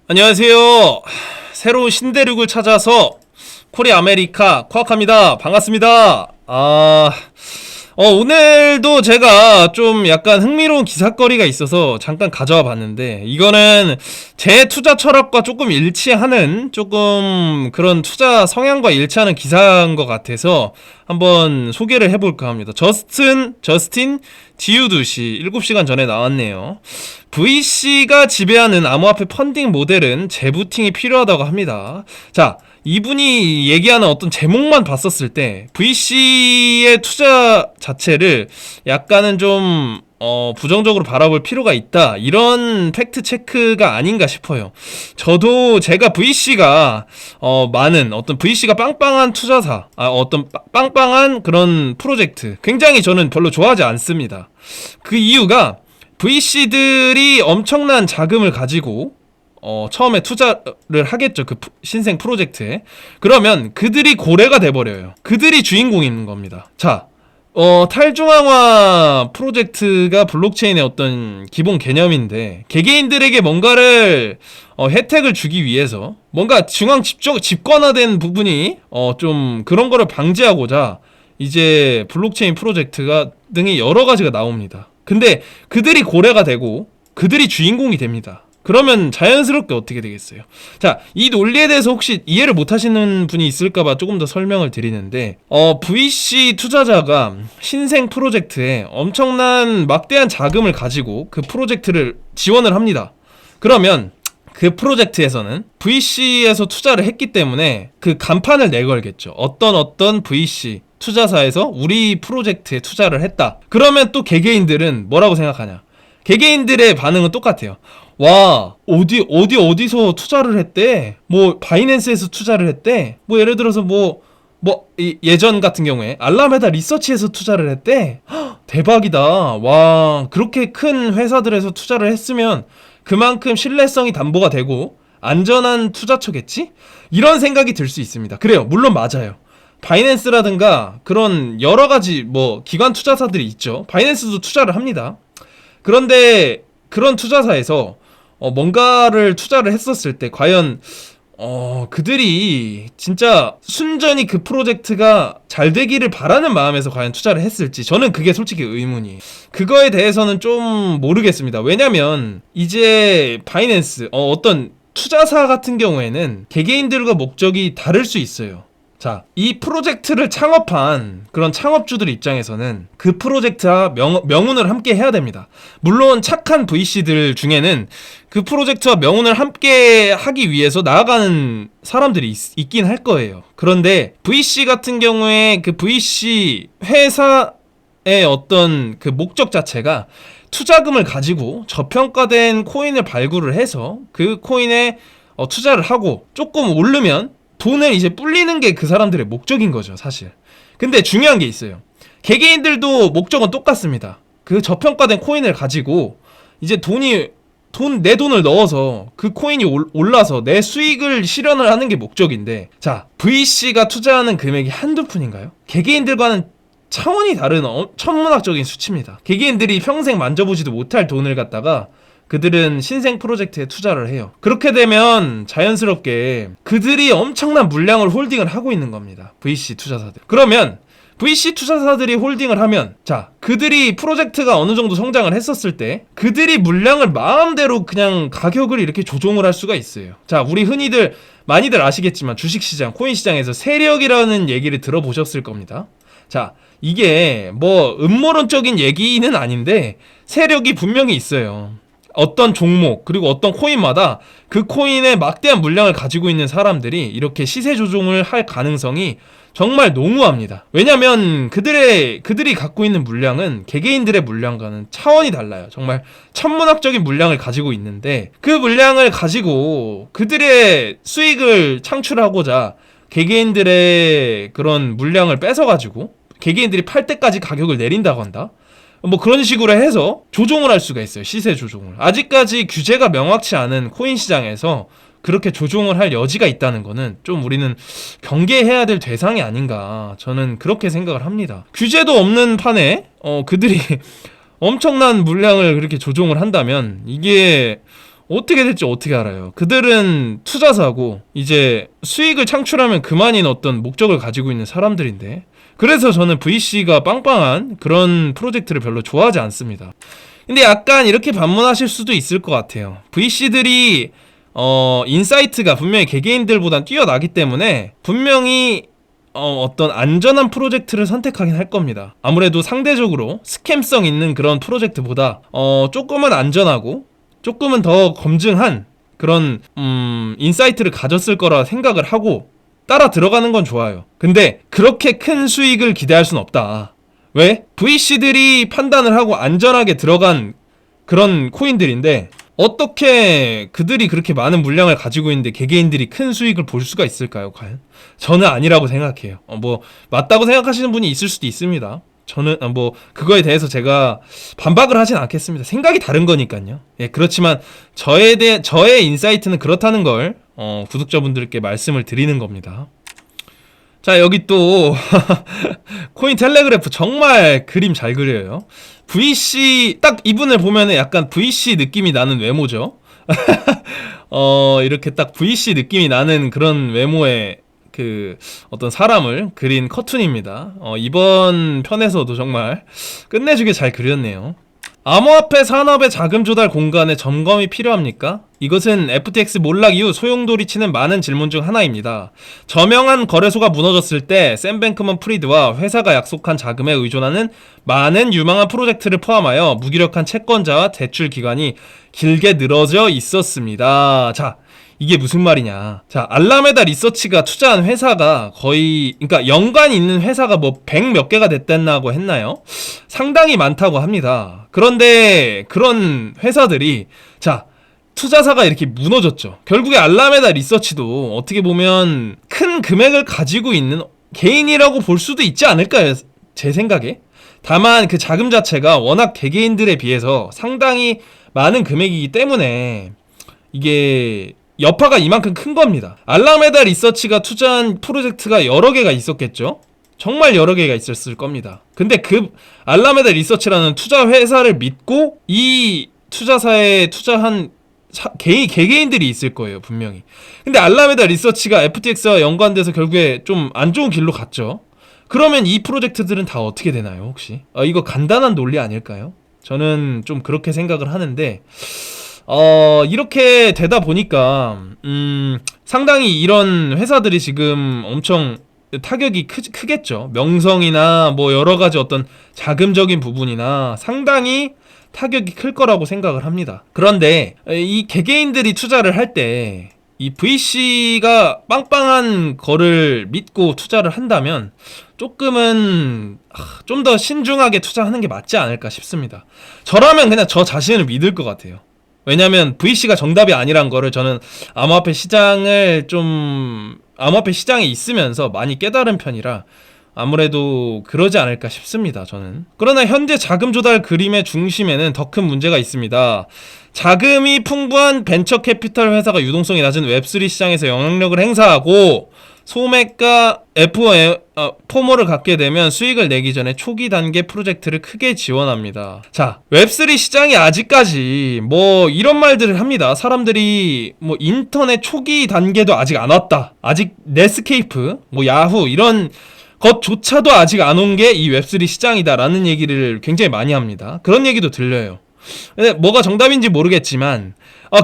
안녕하세요. 새로운 신대륙을 찾아서 코리 아메리카 코아카입니다. 반갑습니다. 오늘도 제가 좀 약간 흥미로운 기사거리가 있어서 잠깐 가져와 봤는데, 이거는 제 투자 철학과 조금 일치하는, 조금 그런 투자 성향과 일치하는 기사인 것 같아서 한번 소개를 해볼까 합니다. 저스틴 지우드씨 7시간 전에 나왔네요. VC가 지배하는 암호화폐 펀딩 모델은 재부팅이 필요하다고 합니다. 자, 이분이 얘기하는 어떤 제목만 봤었을 때 VC의 투자 자체를 약간은 좀 부정적으로 바라볼 필요가 있다, 이런 팩트 체크가 아닌가 싶어요. 저도 제가 VC가 많은 어떤 VC가 빵빵한 투자사, 어떤 빵빵한 그런 프로젝트 굉장히 저는 별로 좋아하지 않습니다. 그 이유가 VC들이 엄청난 자금을 가지고 처음에 투자를 하겠죠. 그 신생 프로젝트에. 그러면 그들이 고래가 돼버려요. 그들이 주인공인 겁니다. 자, 탈중앙화 프로젝트가 블록체인의 어떤 기본 개념인데, 개개인들에게 뭔가를 혜택을 주기 위해서 뭔가 중앙 집권화된 부분이 좀 그런 거를 방지하고자 이제 블록체인 프로젝트가 등이 여러 가지가 나옵니다. 근데 그들이 고래가 되고 그들이 주인공이 됩니다. 그러면 자연스럽게 어떻게 되겠어요? 자, 이 논리에 대해서 혹시 이해를 못 하시는 분이 있을까봐 조금 더 설명을 드리는데, VC 투자자가 신생 프로젝트에 엄청난 막대한 자금을 가지고 그 프로젝트를 지원을 합니다. 그러면 그 프로젝트에서는 VC에서 투자를 했기 때문에 그 간판을 내걸겠죠. 어떤 VC 투자사에서 우리 프로젝트에 투자를 했다. 그러면 또 개개인들은 뭐라고 생각하냐? 개개인들의 반응은 똑같아요. 와, 어디서 투자를 했대? 뭐 바이낸스에서 투자를 했대? 뭐 예를 들어서 예전 같은 경우에 알라메다 리서치에서 투자를 했대? 헉, 대박이다. 와, 그렇게 큰 회사들에서 투자를 했으면 그만큼 신뢰성이 담보가 되고 안전한 투자처겠지? 이런 생각이 들 수 있습니다. 그래요, 물론 맞아요. 바이낸스라든가 그런 여러 가지 기관 투자사들이 있죠. 바이낸스도 투자를 합니다. 그런데 그런 투자사에서 뭔가를 투자를 했었을 때 과연 그들이 진짜 순전히 그 프로젝트가 잘 되기를 바라는 마음에서 과연 투자를 했을지, 저는 그게 솔직히 의문이에요. 그거에 대해서는 좀 모르겠습니다. 왜냐면 이제 바이낸스 어떤 투자사 같은 경우에는 개개인들과 목적이 다를 수 있어요. 자, 이 프로젝트를 창업한 그런 창업주들 입장에서는 그 프로젝트와 명운을 함께 해야 됩니다. 물론 착한 VC들 중에는 그 프로젝트와 명운을 함께 하기 위해서 나아가는 사람들이 있긴 할 거예요. 그런데 VC 같은 경우에 그 VC 회사의 어떤 그 목적 자체가 투자금을 가지고 저평가된 코인을 발굴을 해서 그 코인에 투자를 하고 조금 오르면 돈을 이제 불리는 게 그 사람들의 목적인 거죠, 사실. 근데 중요한 게 있어요. 개개인들도 목적은 똑같습니다. 그 저평가된 코인을 가지고 이제 내 돈을 넣어서 그 코인이 올라서 내 수익을 실현을 하는 게 목적인데, 자, VC가 투자하는 금액이 한두 푼인가요? 개개인들과는 차원이 다른 천문학적인 수치입니다. 개개인들이 평생 만져보지도 못할 돈을 갖다가 그들은 신생 프로젝트에 투자를 해요. 그렇게 되면 자연스럽게 그들이 엄청난 물량을 홀딩을 하고 있는 겁니다. VC 투자사들. 그러면 VC 투자사들이 홀딩을 하면, 자, 그들이 프로젝트가 어느 정도 성장을 했었을 때 그들이 물량을 마음대로 그냥 가격을 이렇게 조종을 할 수가 있어요. 자, 우리 흔히들 많이들 아시겠지만 주식시장, 코인시장에서 세력이라는 얘기를 들어보셨을 겁니다. 자, 이게 음모론적인 얘기는 아닌데 세력이 분명히 있어요. 어떤 종목 그리고 어떤 코인마다 그 코인의 막대한 물량을 가지고 있는 사람들이 이렇게 시세 조종을 할 가능성이 정말 농후합니다. 왜냐면 그들이 갖고 있는 물량은 개개인들의 물량과는 차원이 달라요. 정말 천문학적인 물량을 가지고 있는데, 그 물량을 가지고 그들의 수익을 창출하고자 개개인들의 그런 물량을 뺏어가지고 개개인들이 팔 때까지 가격을 내린다고 한다? 그런 식으로 해서 조종을 할 수가 있어요. 시세 조종을. 아직까지 규제가 명확치 않은 코인 시장에서 그렇게 조종을 할 여지가 있다는 거는 좀 우리는 경계해야 될 대상이 아닌가, 저는 그렇게 생각을 합니다. 규제도 없는 판에 그들이 엄청난 물량을 그렇게 조종을 한다면 이게 어떻게 될지 어떻게 알아요. 그들은 투자사고 이제 수익을 창출하면 그만인 어떤 목적을 가지고 있는 사람들인데, 그래서 저는 VC가 빵빵한 그런 프로젝트를 별로 좋아하지 않습니다. 근데 약간 이렇게 반문하실 수도 있을 것 같아요. VC들이 인사이트가 분명히 개개인들보단 뛰어나기 때문에 분명히 어떤 안전한 프로젝트를 선택하긴 할 겁니다. 아무래도 상대적으로 스캠성 있는 그런 프로젝트보다 조금은 안전하고 조금은 더 검증한 그런 인사이트를 가졌을 거라 생각을 하고 따라 들어가는 건 좋아요. 근데 그렇게 큰 수익을 기대할 순 없다. 왜? VC들이 판단을 하고 안전하게 들어간 그런 코인들인데 어떻게 그들이 그렇게 많은 물량을 가지고 있는데 개개인들이 큰 수익을 볼 수가 있을까요, 과연? 저는 아니라고 생각해요. 뭐 맞다고 생각하시는 분이 있을 수도 있습니다. 저는 뭐 그거에 대해서 제가 반박을 하진 않겠습니다. 생각이 다른 거니까요. 예, 그렇지만 저의 인사이트는 그렇다는 걸 구독자분들께 말씀을 드리는 겁니다. 자, 여기 또 코인 텔레그래프 정말 그림 잘 그려요. VC 딱 이분을 보면은 약간 VC 느낌이 나는 외모죠. 이렇게 딱 VC 느낌이 나는 그런 외모의 그 어떤 사람을 그린 커툰입니다. 이번 편에서도 정말 끝내주게 잘 그렸네요. 암호화폐 산업의 자금 조달 공간에 점검이 필요합니까? 이것은 FTX 몰락 이후 소용돌이 치는 많은 질문 중 하나입니다. 저명한 거래소가 무너졌을 때 샘 뱅크먼 프리드와 회사가 약속한 자금에 의존하는 많은 유망한 프로젝트를 포함하여 무기력한 채권자와 대출 기간이 길게 늘어져 있었습니다. 자, 이게 무슨 말이냐. 자, 알라메다 리서치가 투자한 회사가 거의, 그러니까 연관이 있는 회사가 뭐 100 몇 개가 됐다고 했나요? 상당히 많다고 합니다. 그런데 그런 회사들이, 자, 투자사가 이렇게 무너졌죠. 결국에 알라메다 리서치도 어떻게 보면 큰 금액을 가지고 있는 개인이라고 볼 수도 있지 않을까요? 제 생각에. 다만 그 자금 자체가 워낙 개개인들에 비해서 상당히 많은 금액이기 때문에 이게 여파가 이만큼 큰 겁니다. 알라메다 리서치가 투자한 프로젝트가 여러 개가 있었겠죠? 정말 여러 개가 있었을 겁니다. 근데 그 알라메다 리서치라는 투자 회사를 믿고 이 투자사에 투자한 개개인들이 있을 거예요, 분명히. 근데 알라메다 리서치가 FTX와 연관돼서 결국에 좀 안 좋은 길로 갔죠. 그러면 이 프로젝트들은 다 어떻게 되나요, 혹시? 이거 간단한 논리 아닐까요? 저는 좀 그렇게 생각을 하는데 이렇게 되다 보니까 상당히 이런 회사들이 지금 엄청 타격이 크겠죠. 명성이나 뭐 여러 가지 어떤 자금적인 부분이나 상당히 타격이 클 거라고 생각을 합니다. 그런데 이 개개인들이 투자를 할 때 이 VC가 빵빵한 거를 믿고 투자를 한다면 조금은 좀 더 신중하게 투자하는 게 맞지 않을까 싶습니다. 저라면 그냥 저 자신을 믿을 것 같아요. 왜냐면 VC가 정답이 아니란 거를 저는 암호화폐 시장에 있으면서 많이 깨달은 편이라 아무래도 그러지 않을까 싶습니다, 저는. 그러나 현재 자금 조달 그림의 중심에는 더 큰 문제가 있습니다. 자금이 풍부한 벤처 캐피털 회사가 유동성이 낮은 웹3 시장에서 영향력을 행사하고 소매가 포모를 갖게 되면 수익을 내기 전에 초기 단계 프로젝트를 크게 지원합니다. 자, 웹3 시장이 아직까지 뭐 이런 말들을 합니다. 사람들이 뭐 인터넷 초기 단계도 아직 안 왔다. 아직 넷스케이프, 뭐 야후 이런 것조차도 아직 안 온 게 이 웹3 시장이다라는 얘기를 굉장히 많이 합니다. 그런 얘기도 들려요. 근데 뭐가 정답인지 모르겠지만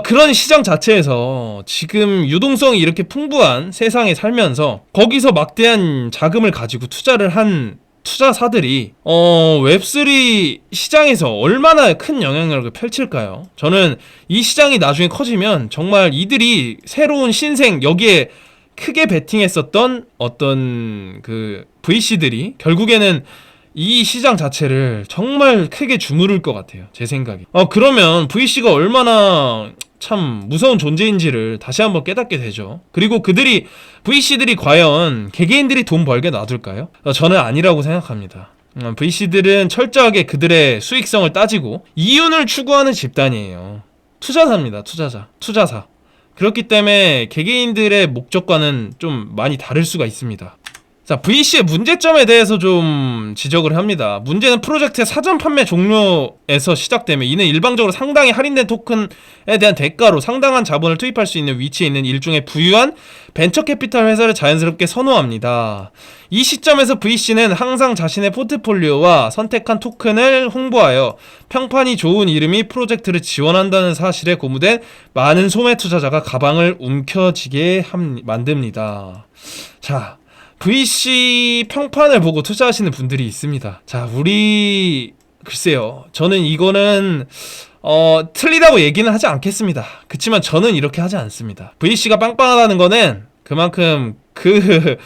그런 시장 자체에서 지금 유동성이 이렇게 풍부한 세상에 살면서 거기서 막대한 자금을 가지고 투자를 한 투자사들이 웹3 시장에서 얼마나 큰 영향력을 펼칠까요? 저는 이 시장이 나중에 커지면 정말 이들이 새로운 신생, 여기에 크게 베팅했었던 어떤 그 VC들이 결국에는 이 시장 자체를 정말 크게 주무를 것 같아요, 제 생각에. 그러면 VC가 얼마나 참 무서운 존재인지를 다시 한번 깨닫게 되죠. 그리고 VC들이 과연 개개인들이 돈 벌게 놔둘까요? 저는 아니라고 생각합니다. VC들은 철저하게 그들의 수익성을 따지고 이윤을 추구하는 집단이에요. 투자사입니다, 투자사. 그렇기 때문에 개개인들의 목적과는 좀 많이 다를 수가 있습니다. 자, VC의 문제점에 대해서 좀 지적을 합니다. 문제는 프로젝트의 사전 판매 종료에서 시작되며 이는 일방적으로 상당히 할인된 토큰에 대한 대가로 상당한 자본을 투입할 수 있는 위치에 있는 일종의 부유한 벤처 캐피탈 회사를 자연스럽게 선호합니다. 이 시점에서 VC는 항상 자신의 포트폴리오와 선택한 토큰을 홍보하여 평판이 좋은 이름이 프로젝트를 지원한다는 사실에 고무된 많은 소매 투자자가 가방을 움켜쥐게 만듭니다. 자, VC 평판을 보고 투자하시는 분들이 있습니다. 자, 글쎄요. 저는 이거는 틀리다고 얘기는 하지 않겠습니다. 그치만 저는 이렇게 하지 않습니다. VC가 빵빵하다는 거는 그만큼 그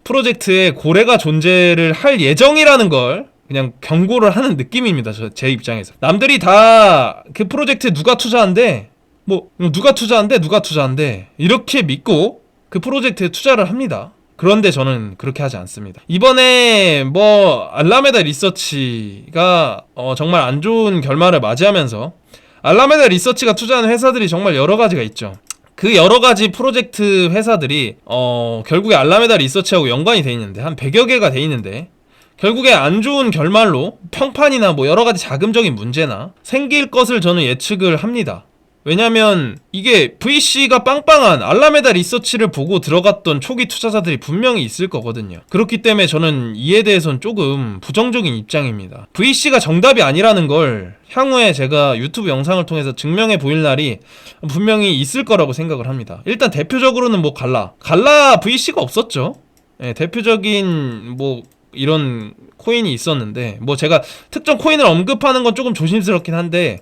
프로젝트에 고래가 존재를 할 예정이라는 걸 그냥 경고를 하는 느낌입니다. 제 입장에서. 남들이 다 그 프로젝트에 누가 투자한대 이렇게 믿고 그 프로젝트에 투자를 합니다. 그런데 저는 그렇게 하지 않습니다. 이번에 알라메다 리서치가 정말 안 좋은 결말을 맞이하면서 알라메다 리서치가 투자하는 회사들이 정말 여러 가지가 있죠. 그 여러 가지 프로젝트 회사들이 결국에 알라메다 리서치하고 연관이 돼 있는데 한 100여 개가 돼 있는데 결국에 안 좋은 결말로 평판이나 여러 가지 자금적인 문제나 생길 것을 저는 예측을 합니다. 왜냐면 이게 VC가 빵빵한 알라메다 리서치를 보고 들어갔던 초기 투자자들이 분명히 있을 거거든요. 그렇기 때문에 저는 이에 대해서는 조금 부정적인 입장입니다. VC가 정답이 아니라는 걸 향후에 제가 유튜브 영상을 통해서 증명해 보일 날이 분명히 있을 거라고 생각을 합니다. 일단 대표적으로는 갈라 VC가 없었죠. 네, 대표적인 이런 코인이 있었는데 제가 특정 코인을 언급하는 건 조금 조심스럽긴 한데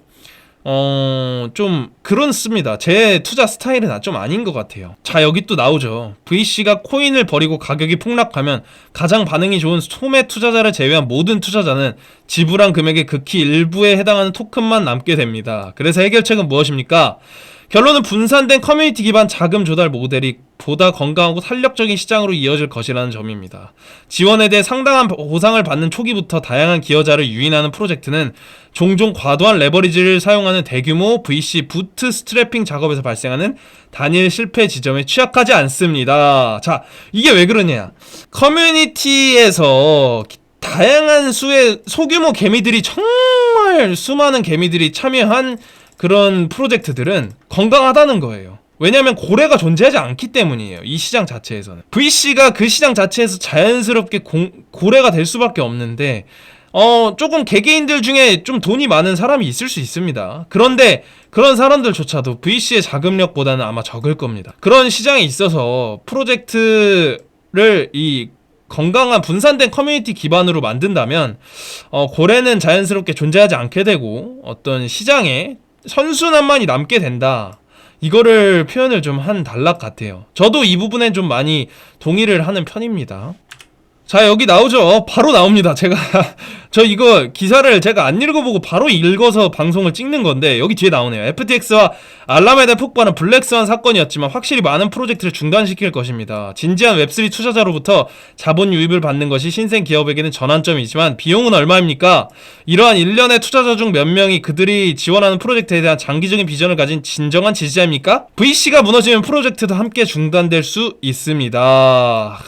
좀 그렇습니다. 제 투자 스타일은 좀 아닌 것 같아요. 자, 여기 또 나오죠. VC가 코인을 버리고 가격이 폭락하면 가장 반응이 좋은 소매 투자자를 제외한 모든 투자자는 지불한 금액의 극히 일부에 해당하는 토큰만 남게 됩니다. 그래서 해결책은 무엇입니까? 결론은 분산된 커뮤니티 기반 자금 조달 모델이 보다 건강하고 탄력적인 시장으로 이어질 것이라는 점입니다. 지원에 대해 상당한 보상을 받는 초기부터 다양한 기여자를 유인하는 프로젝트는 종종 과도한 레버리지를 사용하는 대규모 VC 부트스트래핑 작업에서 발생하는 단일 실패 지점에 취약하지 않습니다. 자, 이게 왜 그러냐? 커뮤니티에서 다양한 수의 소규모 개미들이 정말 수많은 개미들이 참여한 그런 프로젝트들은 건강하다는 거예요. 왜냐면 고래가 존재하지 않기 때문이에요. 이 시장 자체에서는. VC가 그 시장 자체에서 자연스럽게 고래가 될 수밖에 없는데 조금 개개인들 중에 좀 돈이 많은 사람이 있을 수 있습니다. 그런데 그런 사람들조차도 VC의 자금력보다는 아마 적을 겁니다. 그런 시장에 있어서 프로젝트를 이 건강한 분산된 커뮤니티 기반으로 만든다면 고래는 자연스럽게 존재하지 않게 되고 어떤 시장에 선순환만이 남게 된다. 이거를 표현을 좀 한 단락 같아요. 저도 이 부분엔 좀 많이 동의를 하는 편입니다. 자, 여기 나오죠. 바로 나옵니다. 저 이거 기사를 제가 안 읽어보고 바로 읽어서 방송을 찍는 건데 여기 뒤에 나오네요. FTX와 알라메다 폭발은 블랙스완 사건이었지만 확실히 많은 프로젝트를 중단시킬 것입니다. 진지한 웹3 투자자로부터 자본 유입을 받는 것이 신생 기업에게는 전환점이지만 비용은 얼마입니까? 이러한 일련의 투자자 중 몇 명이 그들이 지원하는 프로젝트에 대한 장기적인 비전을 가진 진정한 지지자입니까? VC가 무너지면 프로젝트도 함께 중단될 수 있습니다.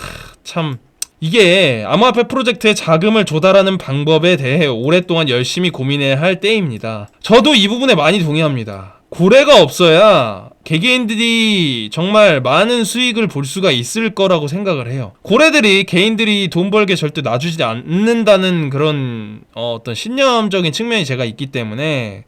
참... 이게 암호화폐 프로젝트의 자금을 조달하는 방법에 대해 오랫동안 열심히 고민해야 할 때입니다. 저도 이 부분에 많이 동의합니다. 고래가 없어야 개개인들이 정말 많은 수익을 볼 수가 있을 거라고 생각을 해요. 고래들이 개인들이 돈 벌게 절대 놔주지 않는다는 그런 어떤 신념적인 측면이 제가 있기 때문에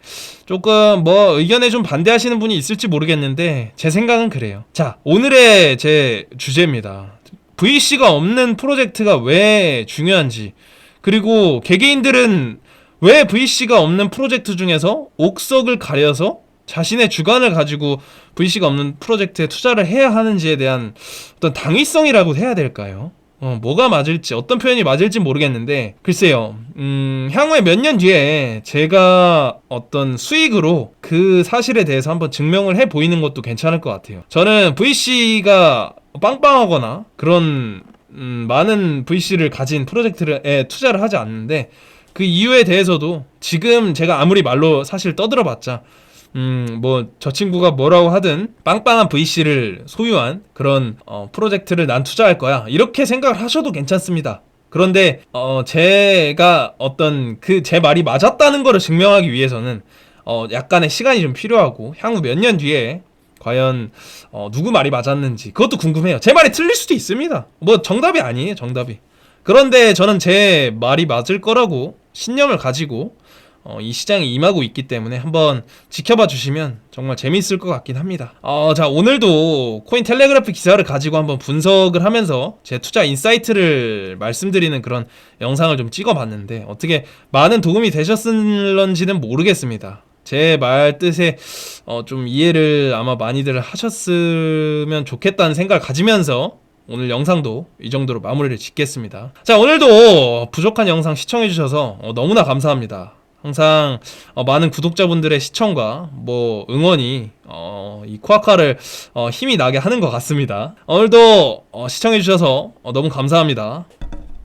조금 의견에 좀 반대하시는 분이 있을지 모르겠는데 제 생각은 그래요. 자, 오늘의 제 주제입니다. VC가 없는 프로젝트가 왜 중요한지, 그리고 개개인들은 왜 VC가 없는 프로젝트 중에서 옥석을 가려서 자신의 주관을 가지고 VC가 없는 프로젝트에 투자를 해야 하는지에 대한 어떤 당위성이라고 해야 될까요? 뭐가 맞을지, 어떤 표현이 맞을지 모르겠는데 글쎄요. 향후에 몇 년 뒤에 제가 어떤 수익으로 그 사실에 대해서 한번 증명을 해 보이는 것도 괜찮을 것 같아요. 저는 VC가 빵빵하거나 그런 많은 VC를 가진 프로젝트에 투자를 하지 않는데 그 이유에 대해서도 지금 제가 아무리 말로 사실 떠들어봤자 뭐 저 친구가 뭐라고 하든 빵빵한 VC를 소유한 그런 프로젝트를 난 투자할 거야, 이렇게 생각을 하셔도 괜찮습니다. 그런데 제가 어떤 제 말이 맞았다는 거를 증명하기 위해서는 약간의 시간이 좀 필요하고, 향후 몇 년 뒤에 과연 누구 말이 맞았는지 그것도 궁금해요. 제 말이 틀릴 수도 있습니다. 뭐 정답이 아니에요, 정답이. 그런데 저는 제 말이 맞을 거라고 신념을 가지고 이 시장에 임하고 있기 때문에 한번 지켜봐 주시면 정말 재미있을 것 같긴 합니다. 자, 오늘도 코인 텔레그래프 기사를 가지고 한번 분석을 하면서 제 투자 인사이트를 말씀드리는 그런 영상을 좀 찍어봤는데, 어떻게 많은 도움이 되셨을런지는 모르겠습니다. 제 말 뜻에 좀 이해를 아마 많이들 하셨으면 좋겠다는 생각을 가지면서 오늘 영상도 이 정도로 마무리를 짓겠습니다. 자, 오늘도 부족한 영상 시청해주셔서 너무나 감사합니다. 항상 많은 구독자분들의 시청과 뭐 응원이 이 코아카를 힘이 나게 하는 것 같습니다. 오늘도 시청해주셔서 너무 감사합니다.